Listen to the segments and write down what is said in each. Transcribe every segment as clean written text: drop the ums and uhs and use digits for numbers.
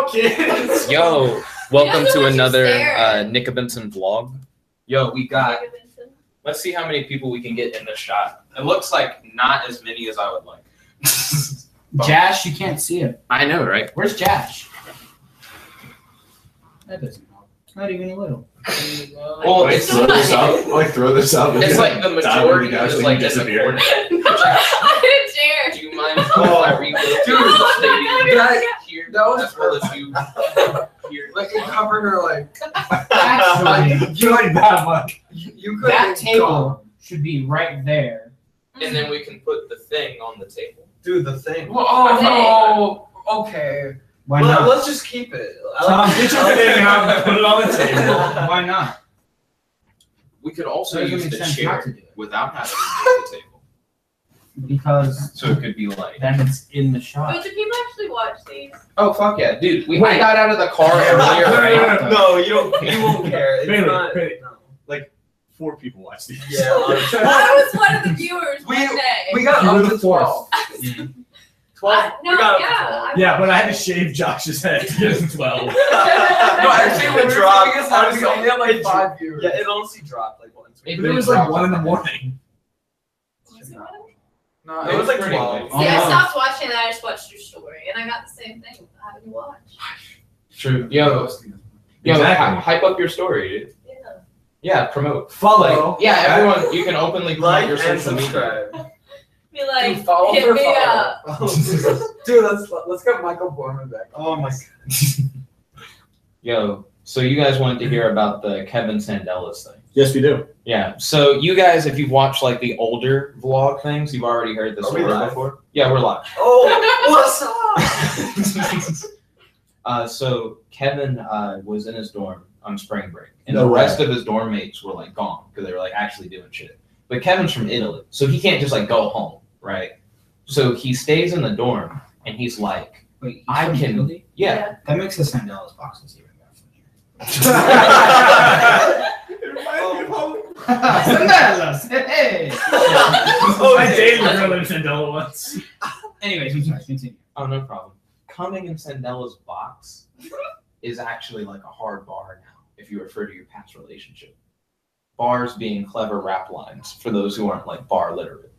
go, kids! Yo, welcome to another Nickabenson vlog. Yo, we got. Let's see how many people we can get in this shot. It looks like not as many as I would like. Jash, you can't see him. I know, right? Where's Jash? That doesn't help. It's not even a little. Well, it's throw this up. Throw this up. It's like the majority is like in the corner. I didn't dare. Do you mind if I read here? That was as well as you here. Like it covered her like. Actually, you like that much. You could. that table should be right there. And then we can put the thing on the table. Dude, the thing. Well, oh, okay. Why not? Let's just keep it. Tom, get your thing out and put it on the table. Why not? We could also Doesn't use make the sense chair not to do it. without having to use the table. Because So it could be like. then it's in the shot. But do people actually watch these? Oh fuck yeah, dude! I Wait. got out of the car earlier. Right? No, you don't. You won't care. It's Bailey, not. Bailey. No. Like 4 people watch these. Yeah. Honestly. I was one of the viewers one day. We got You were up the to fourth. 12. 12? We got up to 12. Yeah, but I had to shave Josh's head to get him 12. No, actually, we dropped. Honestly, We only had like 5 viewers. Yeah, it honestly dropped like once. It But it was like 1 in the morning. Was it one of them? No, it was like pretty 12. late. See, I stopped watching that. I just watched your story, and I got the same thing. How did you watch? True. Yo, Exactly. hype up your story, dude. Yeah. Yeah, promote. Follow. Like, yeah, everyone, you can openly promote Like your and social media. subscribe. Be like, Dude, follow hit for me follow. up. Dude, let's get Michael Borman back. Oh my god. Yo, so you guys wanted to hear about the Kevin Sandelis thing. Yes, we do. Yeah, so you guys, if you've watched like the older vlog things, you've already heard this Are we story live? before. Yeah, we're live. Oh, what's up? So Kevin was in his dorm on spring break, and No the way. rest of his dorm mates were like gone because they were like actually doing shit. But Kevin's from Italy, so he can't just like go home, right? So he stays in the dorm, and he's like, Wait, he's I from can, Italy? yeah. That makes the Sandelis boxes even better Sandelis! Hey! Oh, I dated a girl in Sandela once. Anyways, I'm sorry, continue. Oh, no problem. Coming in Sandela's box is actually like a hard bar now, if you refer to your past relationship. Bars being clever rap lines for those who aren't like bar literate.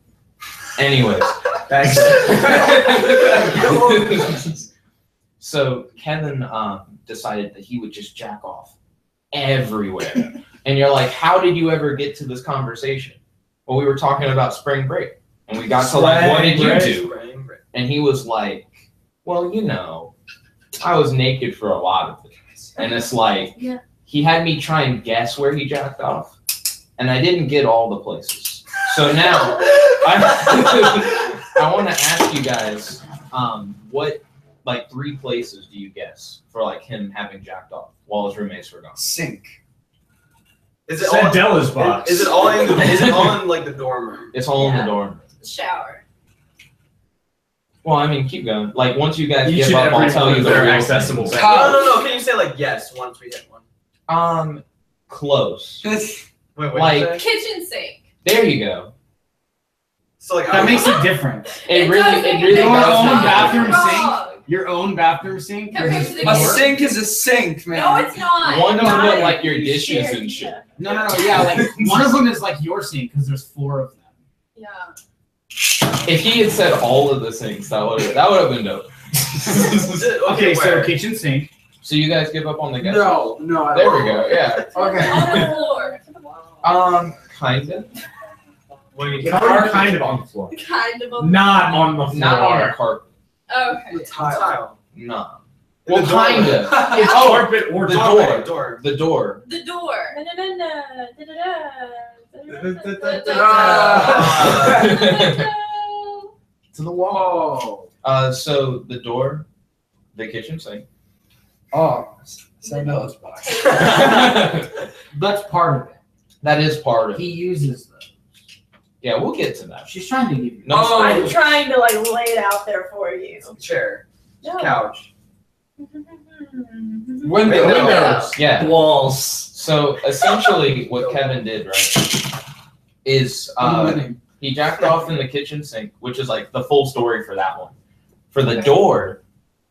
Anyways. Thanks. So Kevin decided that he would just jack off everywhere. And you're like, how did you ever get to this conversation? Well, we were talking about spring break. And we got to like, what did you do? And he was like, well, you know, I was naked for a lot of it. And it's like, Yeah. he had me try and guess where he jacked off. And I didn't get all the places. So now, I want to ask you guys, what, like, 3 places do you guess for, like, him having jacked off while his roommates were gone? Sink. Is it all? Sandela's box. Is it all in? Is it all in like the dorm room? It's all in Yeah. the dorm. Shower. Well, I mean, keep going. Like, once you guys Each give and up, I'll every tell one you of the their real accessible things. No. Can you say like yes once we hit one? Close. Wait, what Like- did you say? Kitchen sink. There you go. So like That makes a difference. It really does make a does. difference. Your own make a bathroom difference. sink? Wrong. Your own bathroom sink? Compared to the A kitchen. sink is a sink, man. No, it's not. One to Not put if like your you dishes share- and shit. No, yeah, like one of them is like your sink because there's 4 of them. Yeah. If he had said all of the sinks, that would have been dope. Okay, so where? kitchen sink. So you guys give up on the guess? No. There we go. Yeah. Okay. On the floor. Kind of. What do you Are kind of on the floor. Kind of a. Not on the floor. Not on the carpet. Okay. The tile. No. Well, The door. kind of. It's carpet or the door. Door. The door. The door. To the wall. So the door, the kitchen sink. Oh, Sandelis box. That's part of it. That is part of it. He uses them. Yeah, we'll get to that. She's trying to give you. No, I'm trying to like lay it out there for you. Chair. No. Couch. Windows. Yeah. Walls. So essentially, what Kevin did, right, is he jacked off in the kitchen sink, which is like the full story for that one. For the door,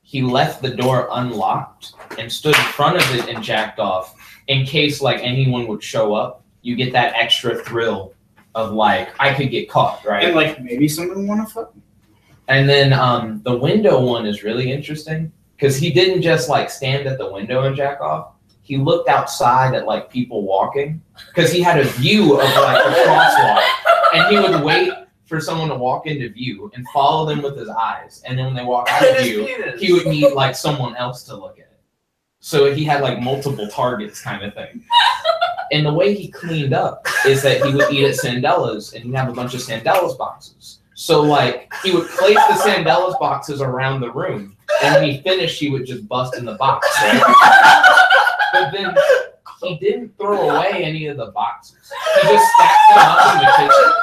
he left the door unlocked and stood in front of it and jacked off in case like anyone would show up. You get that extra thrill of like, I could get caught, right? And like maybe someone want to fuck me. And then the window one is really interesting because he didn't just like stand at the window and jack off. He looked outside at like people walking because he had a view of like a crosswalk, and he would wait for someone to walk into view and follow them with his eyes. And then when they walk out of view, he would need like someone else to look at it. So he had like multiple targets kind of thing. And the way he cleaned up is that he would eat at Sandella's and he'd have a bunch of Sandella's boxes. So like he would place the Sandella's boxes around the room, and when he finished, he would just bust in the box, right? But then he didn't throw away any of the boxes. He just stacked them up in the kitchen,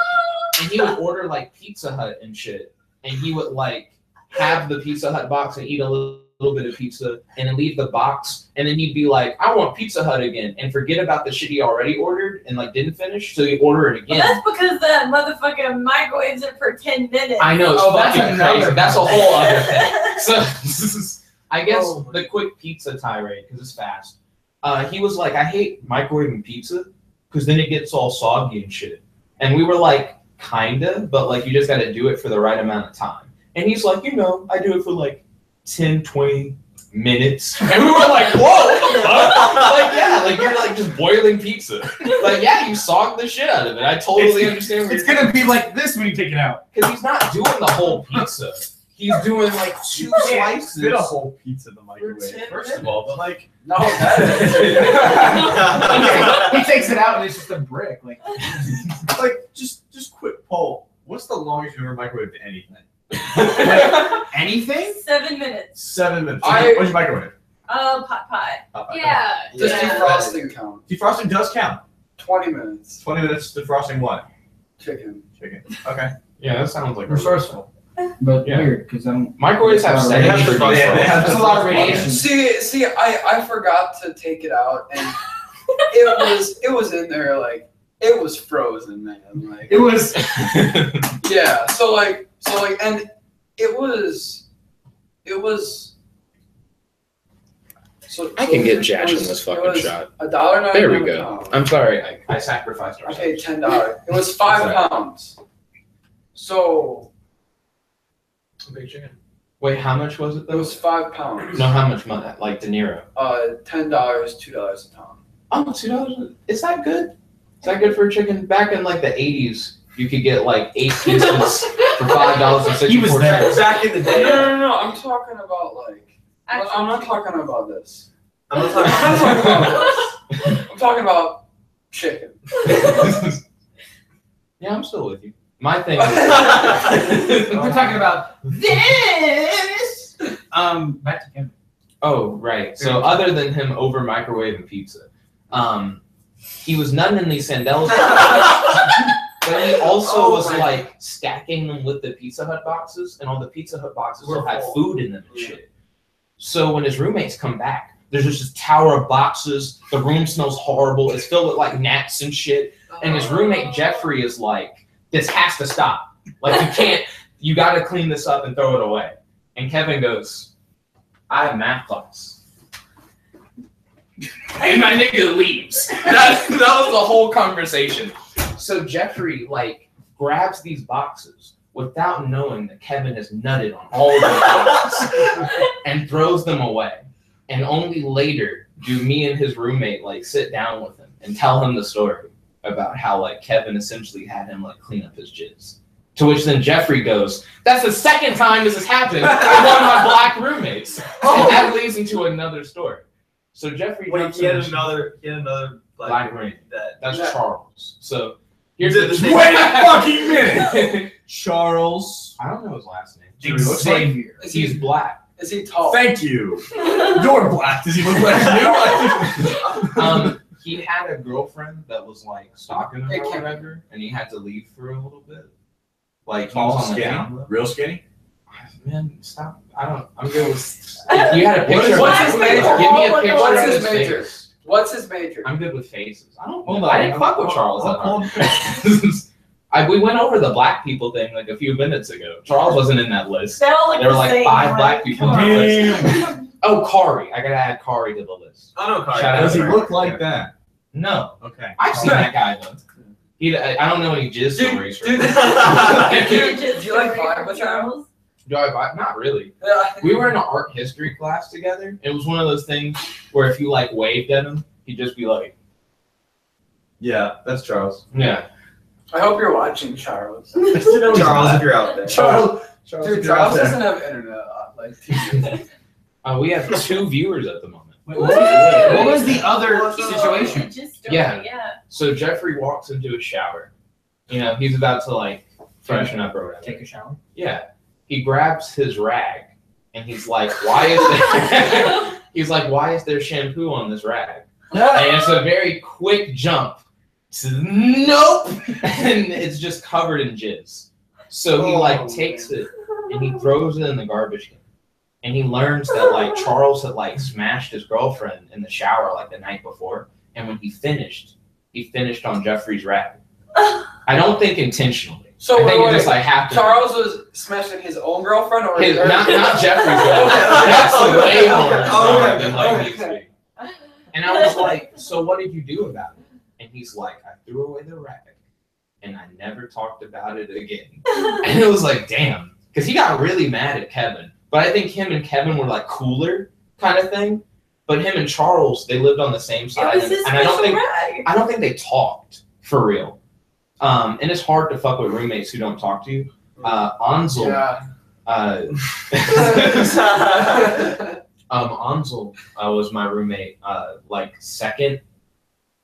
and he would order like Pizza Hut and shit. And he would like have the Pizza Hut box and eat a little bit of pizza and then leave the box. And then he'd be like, I want Pizza Hut again, and forget about the shit he already ordered and like didn't finish. So he'd order it again. That's because the motherfucking microwaves it for 10 minutes. I know, it's fucking crazy. That's a whole other thing. So I guess the quick pizza tirade, because it's fast. He was like, I hate microwaving pizza because then it gets all soggy and shit. And we were like, kinda, but like you just got to do it for the right amount of time. And he's like, you know, I do it for like 10, 20 minutes. And we were like, whoa, what the fuck? Like, yeah, like you're like just boiling pizza. Like, yeah, you sogged the shit out of it. I totally understand what It's gonna be like this when you take it out. because he's not doing the whole pizza. He's doing like 2 slices. Fit a whole pizza in the microwave. For 10 First of all, but like, no, He takes it out and it's just a brick. Like just quick poll. What's the longest you've ever microwaved anything? anything? 7 minutes. 7 minutes. I- What's your microwave? Pot pie. Yeah. Does defrosting count? Defrosting does count. 20 minutes. 20 minutes defrosting what? Chicken. Chicken. Okay. Yeah, that sounds like Resourceful. But Yeah. weird because I don't. Microwaves have They have settings for the- they have That's a lot of radiation. See, I forgot to take it out, and it was in there like it was frozen, man. Like It was. yeah. So like, and it was. So I can get it Jash in was- this it fucking was shot. $1.99 There we a go. pound. I'm sorry, I sacrificed ourselves. Okay, $10. It was 5 pounds. So Big chicken. Wait, how much was it it though? was 5 pounds. No, how much money? Like De Niro. $10, $2 a pound. Oh, $2. Is that good? Is that good for a chicken? Back in like the 80s, you could get like 8 pieces for $5.64. He was there. Back in the day. No. I'm talking about like. I'm not talking about this. I'm not I'm not talking talking about this. I'm talking about chicken. Yeah, I'm still with you. My thing is, We're talking about this. Back to Kevin. oh, right. So other than him over microwaving pizza, he was none in these Sandella's boxes, but he also was like stacking them with the Pizza Hut boxes, and all the Pizza Hut boxes still had food in them and shit. So when his roommates come back, there's just this tower of boxes. The room smells horrible. It's filled with like gnats and shit. And his roommate Jeffrey is like, this has to stop. Like you got to clean this up and throw it away. And Kevin goes, I have math class. And my nigga leaves. That was the whole conversation. So Jeffrey like grabs these boxes without knowing that Kevin has nutted on all of the boxes and throws them away. And only later do me and his roommate like sit down with him and tell him the story about how like Kevin essentially had him like clean up his jizz. To which then Jeffrey goes, that's the second time this has happened with one of my black roommates. And that leads into another story. So Jeffrey Wait, jumps he had in- another black roommate. That's That- Charles. So here's Wait the a fucking minute. Charles. I don't know his last name. Xavier. He's black. Is he tall? Thank you. You're black. Does he look like you? He had a girlfriend that was like stalking him Hey, or Kevin. whatever, and he had to leave for a little bit. Like he Tall, was on the skinny, down low. real skinny. Man, stop! I'm good with. If you had a picture, What's of his his major? face, give me a picture What's of his his major? face. What's his major? I'm good with faces. I don't. Hold I on, didn't fuck with Charles that I'll hard. We went over the black people thing like a few minutes ago. Charles wasn't in that list. They all look There were the like same, 5 right? black people Come on on. that list. Oh, Kari. I gotta add Kari to the list. I know Kari. Shout out Does he to look Kari. like that? No. Okay. I've seen that guy though. I don't know any jizz stories. Dude, from him. do you like vibe with him? Charles? Do I vibe? Not really. Yeah. We were in an art history class together. It was one of those things where if you like waved at him, he'd just be like, Yeah, that's Charles. yeah. I hope you're watching, Charles. Charles, if you're out there. Charles, Charles, dude, if you're out Charles there. doesn't have internet. Like, TV. We have 2 viewers at the moment. Wait, what was the other Oh, situation? just story, Yeah. yeah. So Jeffrey walks into a shower. You know, he's about to like freshen up or whatever. Take a shower. Yeah. He grabs his rag and he's like, why is there he's like, why is there shampoo on this rag? And it's a very quick jump. Says, nope. And it's just covered in jizz. So he like takes it and he throws it in the garbage can. And he learns that like Charles had like smashed his girlfriend in the shower like the night before. And when he finished on Jeffrey's rag. I don't think intentionally. So I think wait, it just like happened. Charles was smashing his own girlfriend or His, her? not Jeffrey's girlfriend. That's way more Okay. than like needs to be. And I was like, so what did you do about it? And he's like, I threw away the rag and I never talked about it again. And it was like, damn. Because he got really mad at Kevin. But I think him and Kevin were like cooler kind of thing. But him and Charles, they lived on the same side. It was his and I special rag. don't think they talked for real. And it's hard to fuck with roommates who don't talk to you. Ansel, Yeah. Ansel was my roommate like second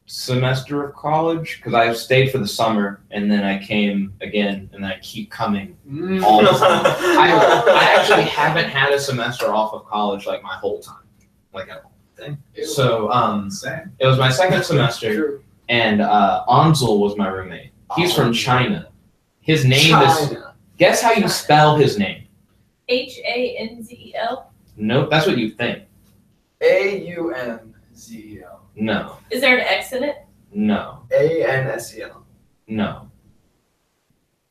semester of college because I stayed for the summer and then I came again and I keep coming all the time. I actually haven't had a semester off of college like my whole time, like at all. So Same. it was my second semester True. and Ansel was my roommate. He's from China. His name is. Guess how you spell his name? Hanzel. Nope, that's what you think. AUNZEL. No, Is there an X in it? no, ANSEL. no.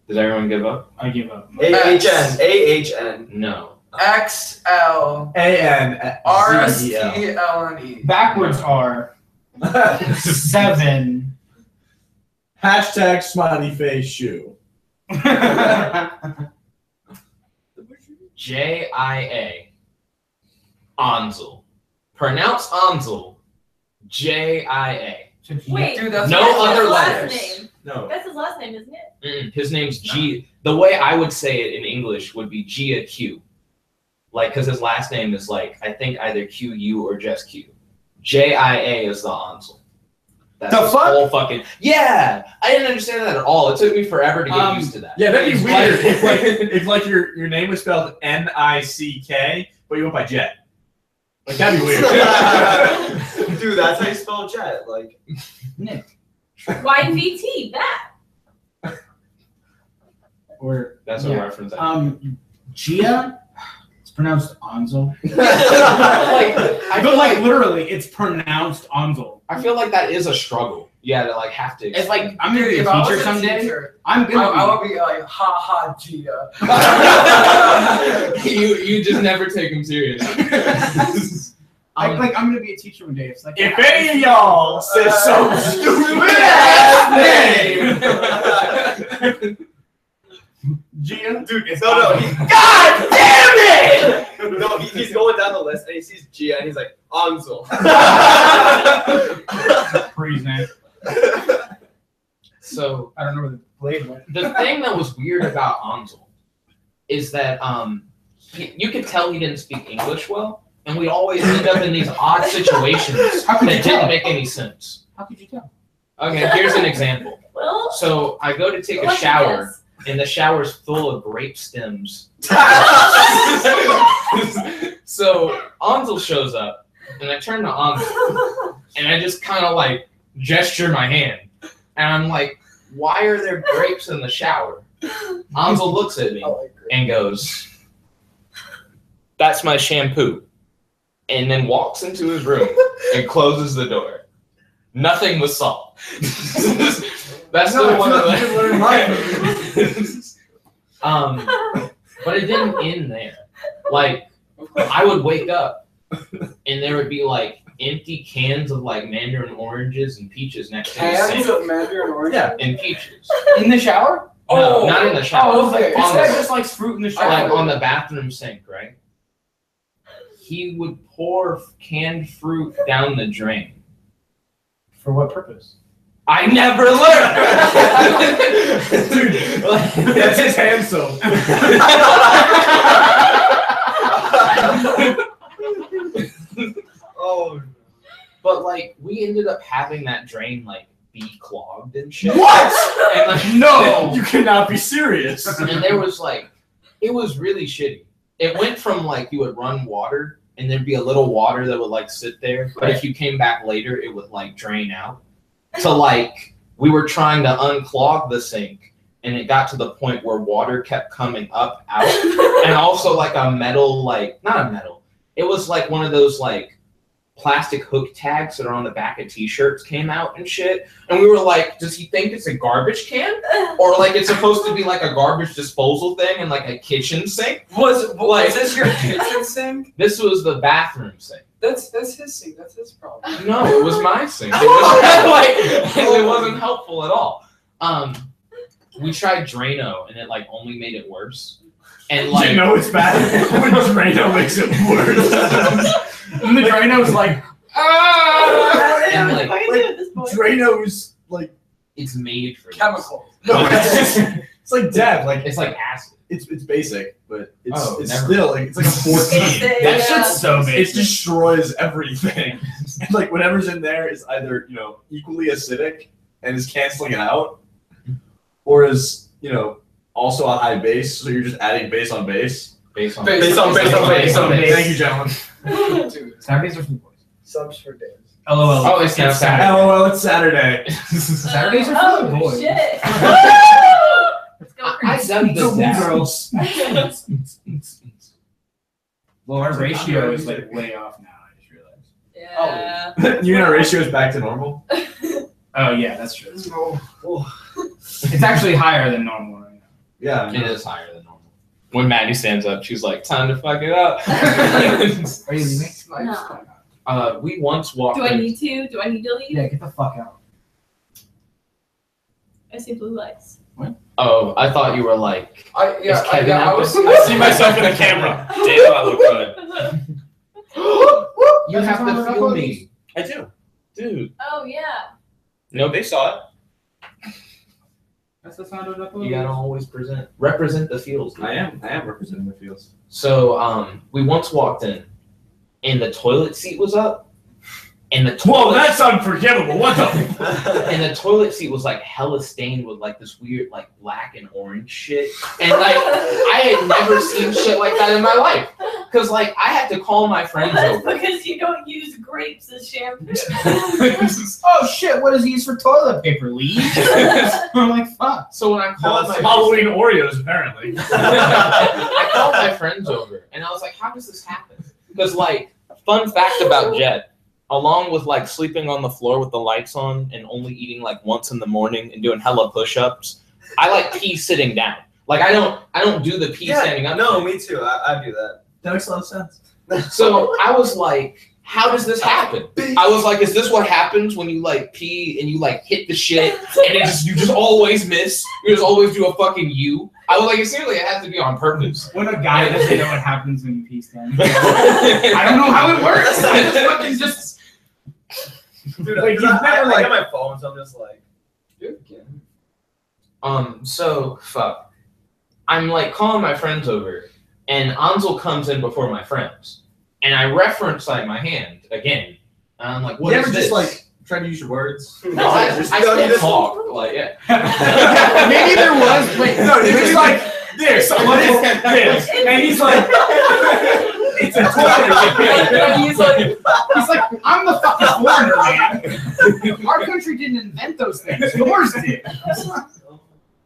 Does everyone give up? I give up. AHN. No. XL ANZEL. RSTLNE. Backwards are 7. Hashtag smiley face shoe. J-I-A. Ansel. Pronounce Ansel. J-I-A. Wait, Dude, that's No that's other his last letters. name. No. That's his last name, isn't it? His name's G. The way I would say it in English would be Gia-Q. Like, because his last name is like, I think either Q-U or just Q. J-I-A is the Ansel. That's The his fuck? whole fucking. Yeah! I didn't understand that at all. It took me forever to get used to that. Yeah, that'd be It's weird like- if like your name was spelled Nick, but you went by Jet. Like that'd be weird. Dude, that's how you spell jet. Like, YVT, that. Or That's a reference. Gia. It's pronounced Ansel. I But feel like like literally, it's pronounced Ansel. I feel like that is a struggle. Yeah, to like have to. It's like I'm gonna be a If I was teacher a someday. teacher, I'm I gonna would be like, ha ha, Gia. you just never take him seriously. I'm gonna be a teacher one day. It's like If any of y'all says some stupid ass name, Gia, dude, it's no, not. he, God damn it! no, he's going down the list and he sees Gia and he's like, Ansel. Praise name. So I don't know where the blade went. the thing that was weird about Ansel is that you could tell he didn't speak English well, and we always end up in these odd situations How could you that tell? didn't make any sense. How could you tell? Okay, here's an example. Well, So I go to take a let me shower, guess. and the shower's full of grape stems. So Ansel shows up, and I turn to Ansel, and I just kind of like gesture my hand, and I'm like, "Why are there grapes in the shower?" Ansel looks at me and goes, "That's my shampoo," and then walks into his room and closes the door. Nothing was solved. That's No, still one of you can learn the. But it didn't end there. Like, I would wake up, and there would be like empty cans of like mandarin oranges and peaches next to the Cans sink. of mandarin orange. Yeah, and peaches. In the shower? No, not in the shower. Oh, okay. This On guy the- just likes fruit in the shower. like on the bathroom sink, right? He would pour canned fruit down the drain. For what purpose? I never learned. Dude, that's his hand soap. Oh. But like, we ended up having that drain like be clogged and shit. What? And like, No, you cannot be serious. and there was like, it was really shitty. It went from like you would run water and there'd be a little water that would like sit there, but if you came back later, it would like drain out. To like, we were trying to unclog the sink, and it got to the point where water kept coming up out, and also like a metal, like not a metal, it was like one of those like plastic hook tags that are on the back of t-shirts came out and shit, and we were like, does he think it's a garbage can, or like it's supposed to be like a garbage disposal thing and like a kitchen sink? Was this your kitchen sink? This was the bathroom sink. That's his sink. That's his problem. No, it was my sink. It was like, it wasn't helpful at all. We tried Drano and it like only made it worse. And like, You know it's bad when Drano makes it worse. And the Drano's like, and like, Drano's like it's made for this. Chemicals. no, it's like death. Like It's like acid. it's basic, but it's Oh, it's never. still like it's like a 14. that Yeah. shit's so It basic. destroys everything. And like whatever's in there is either equally acidic and is canceling it out, or is also a high base. So you're just adding base on base. Based on Based on base. Thank you, gentlemen. Dude, Saturdays are food boys. Subs for days. LOL. Oh, it's now Saturday. LOL, it's Saturday. Saturdays are Oh, food boys. shit. Let's go I crazy. dubbed Go the dad. girls. Well, our ratio is like way off now. I just realized. Yeah. You know, ratio is back to normal. Oh yeah, that's true. It's actually higher than normal right now. Yeah. It is higher than normal. When Maddie stands up, she's like, time to fuck it up. Are you leaving? No. We once walked Do I in. need to? Do I need to leave? Yeah, get the fuck out. I see blue lights. Oh, I thought you were like, I Kevin I out was. there? I see myself in the camera. Damn, I look good. you have to feel me. I do. Dude. Oh yeah. No, they saw it. That's the sound of the You gotta always represent the feels. dude. I am representing the fields. So, we once walked in, and the toilet seat was up, and the Whoa, toilet, that's unforgivable. What the? and the toilet seat was like hella stained with like this weird like black and orange shit, and like I had never seen shit like that in my life, cause like I had to call my friends That's over. because you don't use grapes as shampoo. Oh shit! What does he use for toilet paper? Leaves? I'm like, fuck. So when I called my Halloween Oreos, apparently. I called my friends over, and I was like, how does this happen? Because, like, fun fact about Jet, along with, like, sleeping on the floor with the lights on and only eating, like, once in the morning and doing hella push-ups, I, like, pee sitting down. Like, I don't do the pee standing up. No, thing. me too. I do that. That makes a lot of sense. So I was like, how does this happen? I was like, is this what happens when you, like, pee and you, like, hit the shit and you just always miss? You just always do a fucking U? I was like, seriously, it has to be on purpose. When a guy doesn't know what happens when you pee standing. I don't know how it works. I just fucking just. Dude, Like, like, he's I never, like- got my phone, so I'm just like, dude, So fuck. I'm like calling my friends over, and Ansel comes in before my friends, and I reference like my hand again, and I'm like, "What you is ever this?" just like try to use your words? no, I No, still you just- talk, like yeah. Maybe there was. Wait, No, you're just like this. What is It's- this? And he's like, it's a He's like, he's like, I'm the fucking foreigner, man. Our country didn't invent those things. Yours did.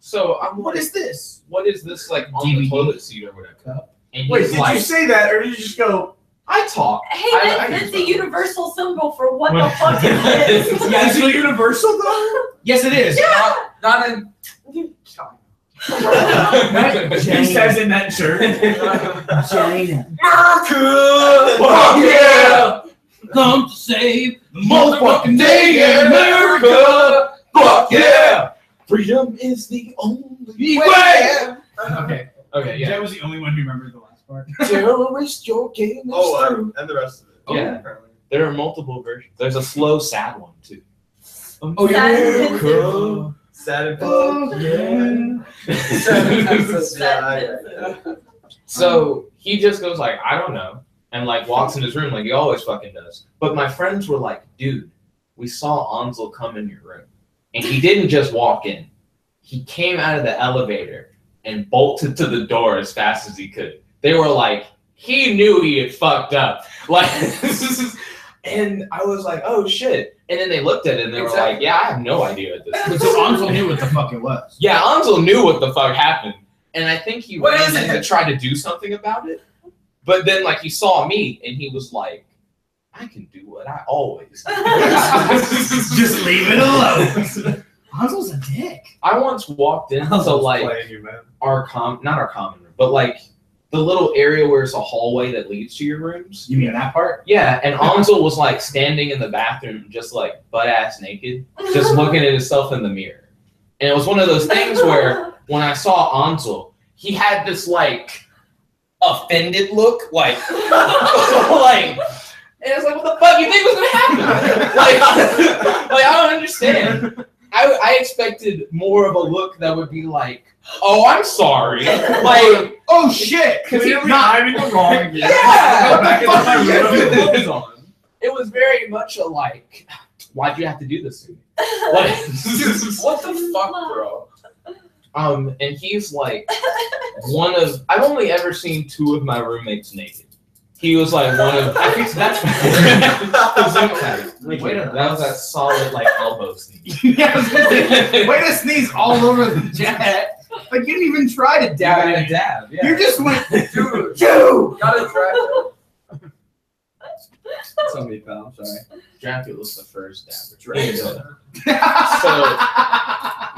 So I'm What like, is this? what is this like on the DVD? toilet seat or whatever? And Wait, he's did like, you say that, or did you just go, I talk. Hey, I that's a universal symbol for what the fuck it is. Yeah, is it universal though? Yes, it is. Yeah. Not in. He says in that shirt. Fuck yeah! Come to save the Motherfucking day in America! Fuck yeah! Freedom is the only way! Okay. Okay, yeah. Jay was the only one who remembered the last part. Terrorist, your game is through. And the rest of it. Yeah. Apparently. There are multiple versions. There's a slow, sad one too. Oh, Sad. Sad and Oh yeah. So he just goes like, I don't know, and like walks in his room like he always fucking does. But my friends were like, dude, we saw Ansel come in your room, and he didn't just walk in. He came out of the elevator and bolted to the door as fast as he could. They were like, he knew he had fucked up. Like, and I was like, oh shit. And then they looked at it and they were like, yeah, I have no idea what this is. So Ansel knew what the fuck it was. Yeah, Ansel knew what the fuck happened. And I think he What ran is in it? to try to do something about it. But then like he saw me and he was like, I can do what I always do. Just leave it alone. Ansel's a dick. I once walked into like Playing you, man. not our common room, but like the little area where it's a hallway that leads to your rooms. You mean that part? Yeah, and Ansel was like standing in the bathroom, just like butt ass naked, just looking at himself in the mirror. And it was one of those things where when I saw Ansel, he had this like offended look, like, like, and I was like, what the fuck you think was gonna happen? like I don't understand. I expected more of a look that would be like, oh, I'm sorry. Like, Oh shit! Clearly, I'm in the wrong again. Yeah! Go back into my room. it was very much a like, why'd you have to do this to me? Like, What the fuck, bro? and he's like I've only ever seen two of my roommates naked. He was like one of, I think that's Wait a minute. that was that solid like elbow sneak. Yeah, I was gonna say, way to sneeze all over the jet. Like you didn't even try to dab it. dab, yeah. You just went, Dude, Chew! gotta try Somebody fell. Sorry. Dracula's the first dab. Dracula. So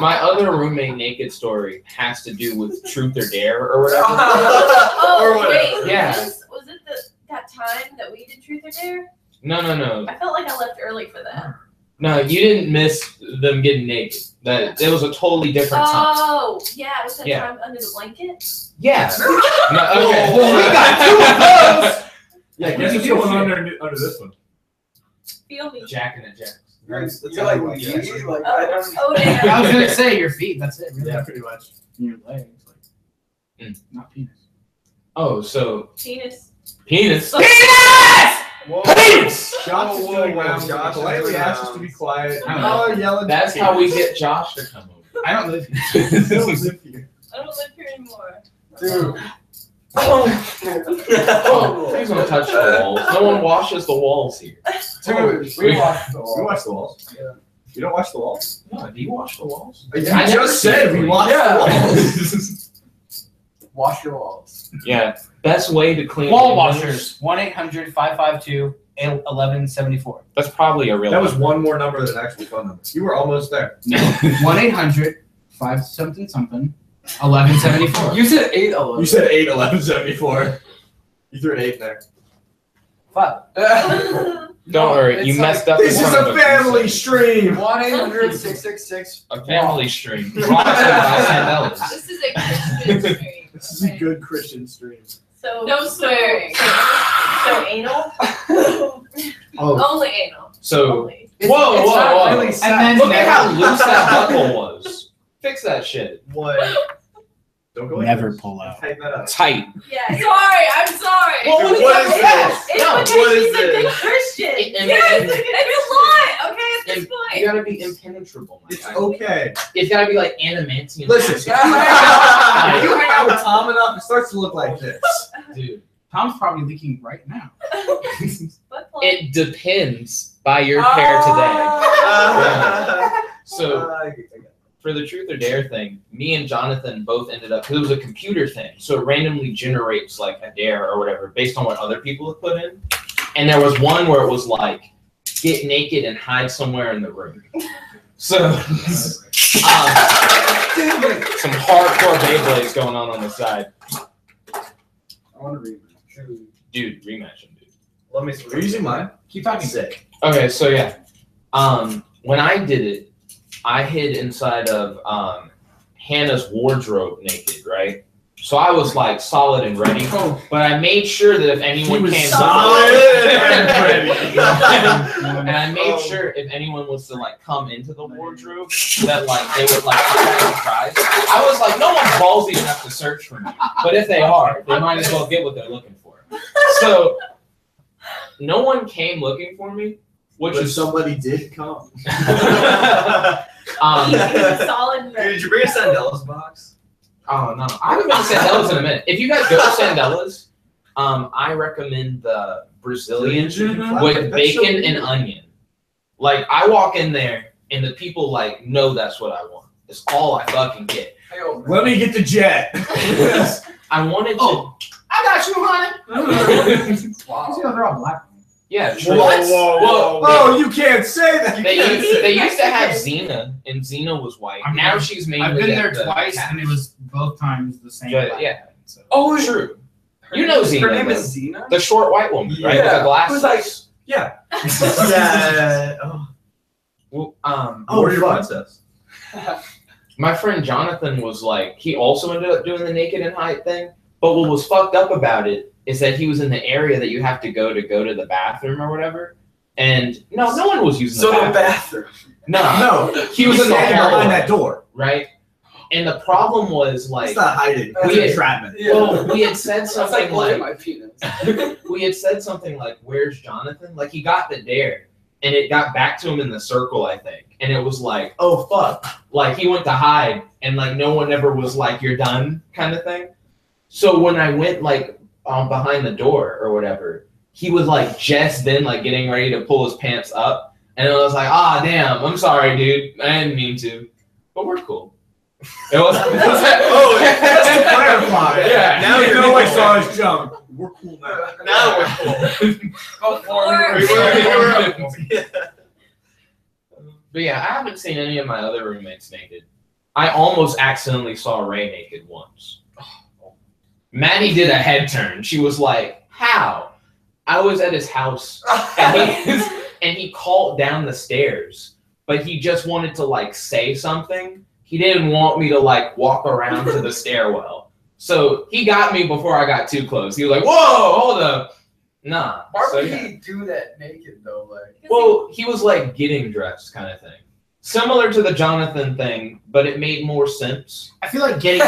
my other roommate naked story has to do with Truth or Dare or whatever. Oh, Or wait. Yeah. Was it that time that we did Truth or Dare? No. I felt like I left early for that. No, you didn't miss them getting naked. That it was a totally different time. Oh, yeah. Was that Yeah. time under the blanket? Yeah. No, okay. Well, we got two of those. Yeah, guess what's You going do on under this one? Feel me. Jack and a Jack. You're like, I don't Oh, I yeah. was gonna say your feet. That's it. Really. Yeah, pretty much. Your legs, like, not penis. Oh, so Penis. penis. Whoa. Penis. Josh is Whoa, doing whoa, rounds. Josh is Politely doing asks us to rounds. be quiet. I don't know. Oh, yelling. That's how we get Josh to come over. I don't live here. Don't live here. I don't live here anymore. Dude. Oh, please don't touch the walls. No one washes the walls here. Dude, we watched the We watch the walls. Yeah. You don't watch the walls? No, do you wash the walls? You I never just said we said watch Yeah. the walls. Wash your walls. Yeah. Best way to clean Wall windows- washers. 1-800-552-1174. That's probably a real. That was number. one more number than actual phone number. You were almost there. 1-800-5-something-1174. You said 8-11. You said 8-11-74. You threw an 8 there. 5. Don't worry, you messed up. This in is front a of us. family stream. 1-800-666. A family stream. Brought to you by Sandellas. This is a Christian stream. This is a good Christian stream. So No swearing. So anal? Oh, Only anal. so Only. whoa. Really And then Look at how loose that buckle was. Fix that shit. What? Don't go Never in. pull out. Tighten that up. Tight. Yeah. Sorry, I'm sorry. Well, What is Yes, it's No, because what is she's a good this? Christian. And- Yes, and- it's a lie. Okay, at this You point. gotta be impenetrable. my It's guy. okay. It's gotta be like adamantium. Listen, if you hang out with Tom enough, it starts to look like this. dude. Tom's probably leaking right now. Butt plug. It depends by your pair today. So for the truth or dare thing, me and Jonathan both ended up, because it was a computer thing, so it randomly generates like a dare or whatever based on what other people have put in. And there was one where it was like, get naked and hide somewhere in the room. So, some hardcore Beyblades going on the side. I want to read. Dude, rematch him, dude. Let me. Are you using mine? Keep talking. Sick. Okay, so yeah. When I did it, I hid inside of Hannah's wardrobe naked, right? So I was like solid and ready, but I made sure that if anyone came, and I made sure if anyone was to like come into the wardrobe, that like they would like surprise. I was like, no one's ballsy enough to search for me, but if they are, they might as well get what they're looking for. So no one came looking for me, which But is somebody did come. Solid Dude, red. did you bring a Sandella's box? Oh no, I haven't been to Sandella's in a minute. If you guys go to Sandella's, I recommend the Brazilian with bacon and onion. Like I walk in there and the people like know that's what I want. It's all I fucking get. Let me get the jet. I wanted to. Oh, I got you, honey. Wow. They're all black. Yeah, true. Whoa. Oh, you can't say that. They used to have Xena, and Xena was white. I mean, now she's mainly. I've been there at the twice, cash. and it was both times the same. Yeah, black yeah. man, so. Oh, true. You know Xena. Her name though. is Xena? The short white woman, right? With the Yeah. glasses. Who's like- Yeah. Yeah. Oh. Well, Warrior Princess. my friend Jonathan was like, he also ended up doing the naked and hide thing. But what was fucked up about it is that he was in the area that you have to go to the bathroom or whatever. And no one was using the bathroom. No, he was in the standing hallway, behind that door. right? And the problem was like, It's not hiding. We- It's entrapment. well, we had said It's like, something look at like, my penis. we had said something like, "Where's Jonathan?" Like he got the dare, and it got back to him in the circle, I think. And it was like, "Oh fuck!" Like he went to hide, and like no one ever was like, "You're done," kind of thing. So when I went like behind the door or whatever, he was like just then like getting ready to pull his pants up, and I was like, "Ah, damn! I'm sorry, dude. I didn't mean to, but we're cool." It was. Oh, just to clarify. Yeah. Now you know I saw his jump. We're cool now. Now we're cool. But yeah, I haven't seen any of my other roommates naked. I almost accidentally saw Ray naked once. Maddie did a head turn. She was like, "How?" I was at his house, and he called down the stairs, but he just wanted to like say something. He didn't want me to like walk around to the stairwell. So he got me before I got too close. He was like, "Whoa, hold up." Nah. Why So, would yeah. he do that naked though? Like, Well, he was like getting dressed kind of thing. Similar to the Jonathan thing, but it made more sense. I feel like getting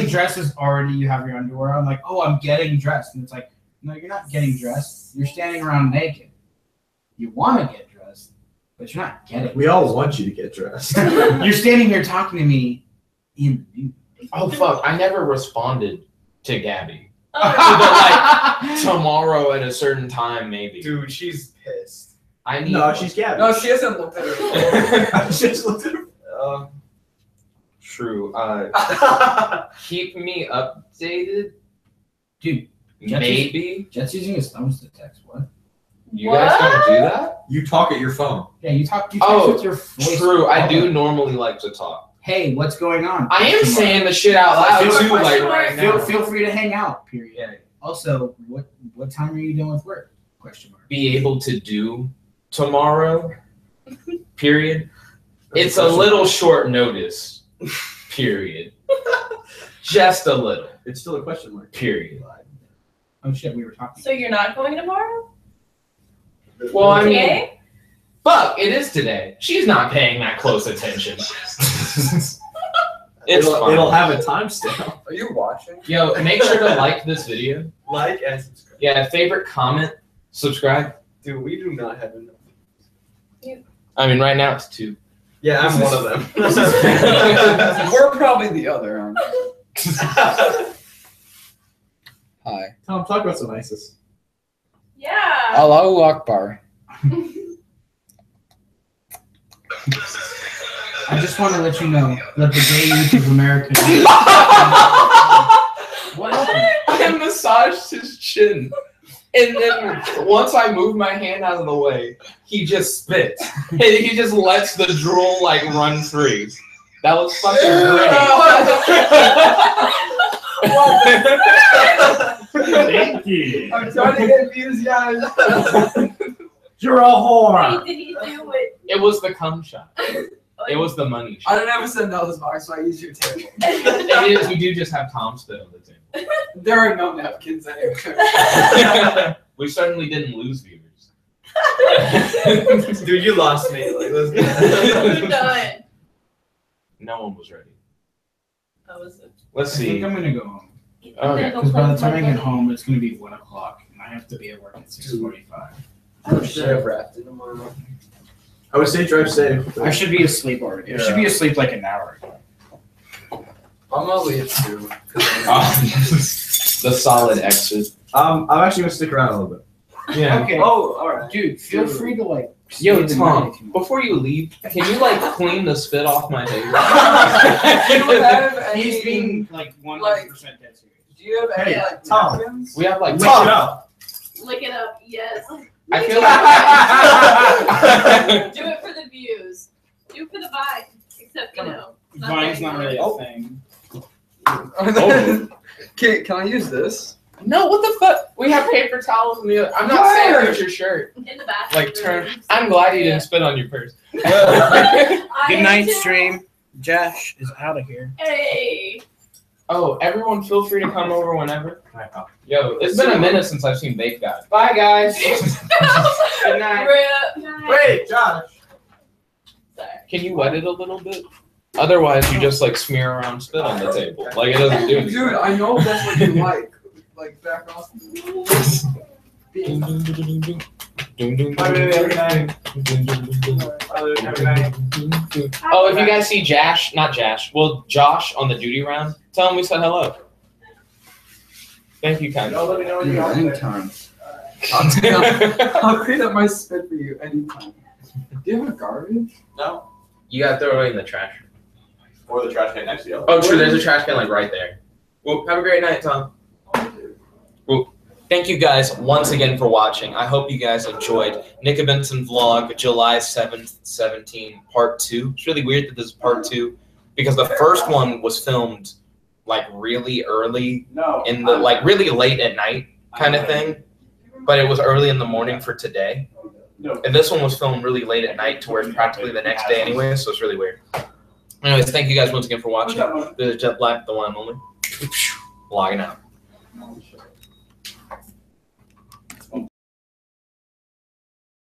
dressed is already you have your underwear on. Like, oh, I'm getting dressed, and it's like, no, you're not getting dressed. You're standing around naked. You want to get dressed, but you're not getting. We all want you to get dressed. You're standing here talking to me in the nude. Oh fuck! I never responded to Gabby. Oh, Tomorrow at a certain time, maybe. Dude, she's pissed. I need. No, she's Gabby. no, she hasn't looked at her. I just looked at her. True. Keep me updated. Dude, Maybe Jet's using his thumbs to text. What? you guys don't do that. You talk at your phone. Yeah, you text Oh, with your voice. True. I Hold do on. normally like to talk. Hey, what's going on? I am saying the shit out loud Feel- too, like feel- right now. Feel free to hang out. Period. Yeah. Also, what time are you done with work? Question mark. Be able to do tomorrow. Period. It's a little short notice. Period. Just a little. It's still a question mark. Period. Oh shit, we were talking. so you're not going tomorrow? Well, I mean, Today? fuck, it is today. She's not paying that close attention. It's fine. It'll have a timestamp. Are you watching? Yo, make sure to like this video. Like and subscribe. Yeah, favorite, comment, subscribe. Dude, we do not have enough. I mean, right now it's 2. Yeah, I'm one of them. We're probably the other. Hi. Tom, talk about some ISIS. Yeah. Allahu Akbar. I just want to let you know that the gay youth of America. What happened? I massaged his chin. And then once I moved my hand out of the way, he just spits. And he just lets the drool like run free. That was fucking great. Thank you. I'm trying to get views, guys. You're a whore. Wait, did he do it? It was the cum shot. It was the money I shot. don't ever send those marks, so I use your table. It is, we do just have Tom spit on the table. There are no napkins anywhere. We certainly didn't lose viewers. Dude, you lost me. Like, let's We're go. done. No one was ready. That was it. Let's I think see. I'm gonna go home. Okay. Because by the time I get home, it's gonna be 1 o'clock, and I have to be at work at 6:45. I should have wrapped it tomorrow. I would say drive safe. I should be asleep already. I should be asleep like an hour ago. I'm gonna leave too. The solid exit. I'm actually gonna stick around a little bit. Yeah. Okay. Oh, alright. Dude, feel free to like. Yo, stay the night Tom, if you want. before you leave, can you like clean the spit off my table? Do you have any, He's being like 100% dead serious. do you have any Hey, like Tom. napkins? We have like Lick it up. Lick it up, yes. I feel like Do it for the views. Do it for the vine. Except, you know. Vine's not really a Oh. thing. Oh. Can I use this? no, what the fuck? We have paper towels in the other. I'm not saying Where? it's your shirt. In the bathroom. Like turn. I'm glad you didn't spit on your purse. Good night, stream. Josh is out of here. Hey. Oh, everyone, feel free to come over whenever. Yo, it's been a minute since I've seen Bake Guys. Bye, guys. Good night. Rip. Wait, Josh. Sorry. Can you wet it a little bit? Otherwise, you just like smear around spit on the table. Like it doesn't do anything. Dude, I know that's what you like. Like, back off. Oh, if you guys see Josh on the duty round, tell him we said hello. Thank you, kind of. Let me know when you're on there. Anytime. I'll clean up my spit for you anytime. Do you have a garbage? No. You gotta throw it away in the trash. Or the trash can next to you. Oh, true. There's a trash can like right there. Well, have a great night, Tom. Well, thank you guys once again for watching. I hope you guys enjoyed Nickabenson vlog, July 7th, 17, part 2. It's really weird that this is part 2 because the first one was filmed like really early No. in the like really late at night kind of thing, but it was early in the morning for today. No. And this one was filmed really late at night to where it's practically the next day anyway, so it's really weird. Anyways, thank you guys once again for watching. This is Jet Black, the one and only. Logging out.